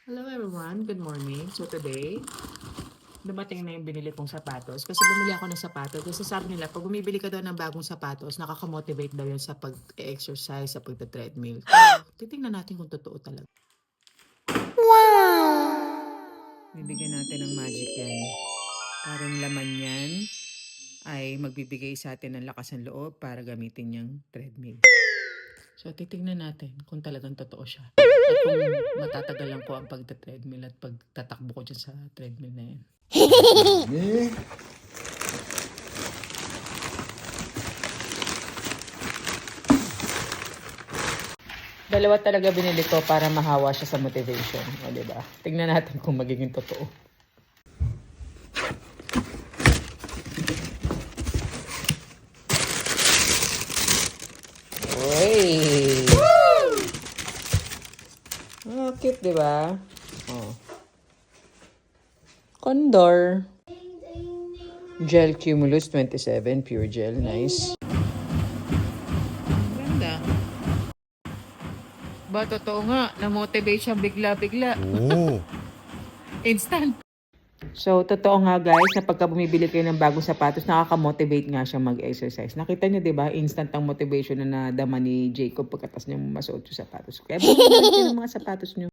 Hello everyone, good morning. So today, dumating na yung binili kong sapatos. Kasi bumili ako ng sapatos. Kasi sabi nila, pag bumibili ka daw ng bagong sapatos, nakaka-motivate daw yun sa pag-exercise, sa pagta-treadmill. So, titingnan natin kung totoo talaga. Bibigyan natin ng magic yan. Parang laman yan ay magbibigay sa atin ng lakas ng loob para gamitin yung treadmill. So, titingnan natin kung talagang totoo siya. At kung matatagalan ko ang pagta-treadmill at pagtatakbo ko dyan sa treadmill na yan. Dalawa talaga binili ko para mahawa siya sa motivation. O, diba? Tingnan natin kung magiging totoo. Uy! Oh, cute, diba? Oh. Condor. Gel Cumulus 27, pure gel. Nice. Ganda. Ba, totoo nga. Na-motivate siyang bigla-bigla. Oo. Instant. So, totoo nga guys, na pagka bumibili kayo ng bagong sapatos, nakaka-motivate nga siya mag-exercise. Nakita niyo, di ba? Instant ang motivation na nadama ni Jacob pagkatas niya masuot yung sapatos. Kaya bumibili kayo ng mga sapatos niyo.